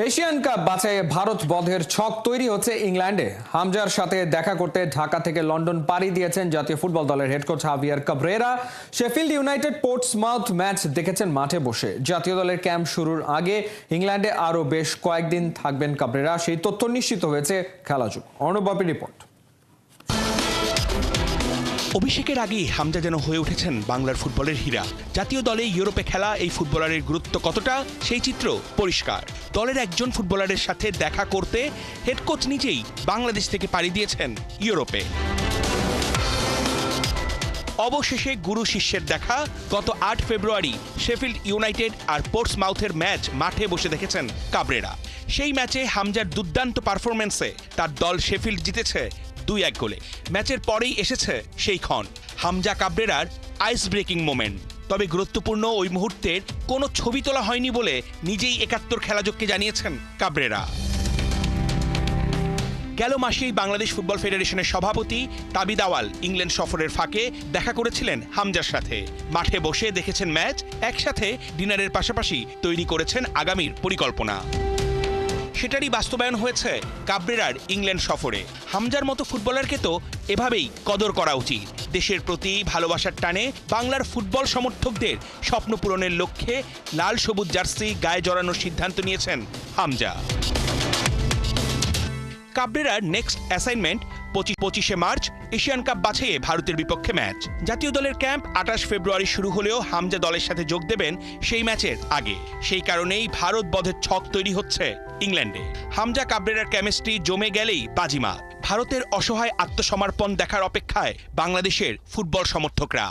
Asian cup বাছাইয়ে Bharat বধের ছক তৈরি হচ্ছে ইংল্যান্ডে। হামজার সাথে দেখা করতে ঢাকা থেকে লন্ডন পাড়ি দিয়েছেন জাতীয় ফুটবল দলের head coach হাভিয়ার Cabrera. Sheffield United Portsmouth match দেখেছেন মাঠে বসে। জাতীয় দলের ক্যাম্প শুরুর আগে ইংল্যান্ডে আরও বেশ কয়েকদিন থাকবেন কাবরেরা, সেই তথ্য নিশ্চিত হয়েছে খেলাযোগ। অর্ণব বাপির রিপোর্ট। অভিষেকের আগেই হামজা যেন হয়ে উঠেছেন বাংলার ফুটবলের হীরা। জাতীয় দলে ইউরোপে খেলা এই ফুটবলারের গুরুত্ব কতটা, সেই চিত্র পরিষ্কার। দলের একজন ফুটবলারের সাথে দেখা করতে হেড কোচ নিজেই বাংলাদেশ থেকে পাড়ি দিয়েছেন ইউরোপে। অবশেষে গুরু শিষ্যের দেখা। গত ৮ ফেব্রুয়ারি শেফিল্ড ইউনাইটেড আর পোর্টসমাউথের ম্যাচ মাঠে বসে দেখেছেন কাবরেরা। সেই ম্যাচে হামজার দুর্দান্ত পারফরমেন্সে তার দল শেফিল্ড জিতেছে ২-১ গোলে। ম্যাচের পরেই এসেছে সেই ক্ষণ, হামজা কাবরেরার আইস ব্রেকিং মোমেন্ট। তবে গুরুত্বপূর্ণ ওই মুহূর্তের কোনো ছবি তোলা হয়নি বলে নিজেই ৭১ খেলাযোগকে জানিয়েছেন কাবরেরা। গেল মাসেই বাংলাদেশ ফুটবল ফেডারেশনের সভাপতি তাবিদ আওয়াল ইংল্যান্ড সফরের ফাঁকে দেখা করেছিলেন হামজার সাথে। মাঠে বসে দেখেছেন ম্যাচ, একসাথে ডিনারের পাশাপাশি তৈরি করেছেন আগামীর পরিকল্পনা। সেটারই বাস্তবায়ন হয়েছে কাবরেরার ইংল্যান্ড সফরে। হামজার মতো ফুটবলারকে তো এভাবেই কদর করা উচিত। দেশের প্রতি ভালোবাসার টানে বাংলার ফুটবল সমর্থকদের স্বপ্ন পূরণের লক্ষ্যে লাল সবুজ জার্সি গায়ে জড়ানোর সিদ্ধান্ত নিয়েছেন হামজা। কাবরেরার নেক্সট অ্যাসাইনমেন্ট ২৫শে মার্চ এশিয়ান কাপ বাছাইয়ে ভারতের বিপক্ষে ম্যাচ। জাতীয় দলের ক্যাম্প ২৮ ফেব্রুয়ারি শুরু হলেও হামজা দলের সাথে যোগ দেবেন সেই ম্যাচের আগে। সেই কারণেই ভারত বধের ছক তৈরি হচ্ছে ইংল্যান্ডে। হামজা কাবরেরার কেমিস্ট্রি জমে গেলেই বাজিমাত। ভারতের অসহায় আত্মসমর্পণ দেখার অপেক্ষায় বাংলাদেশের ফুটবল সমর্থকরা।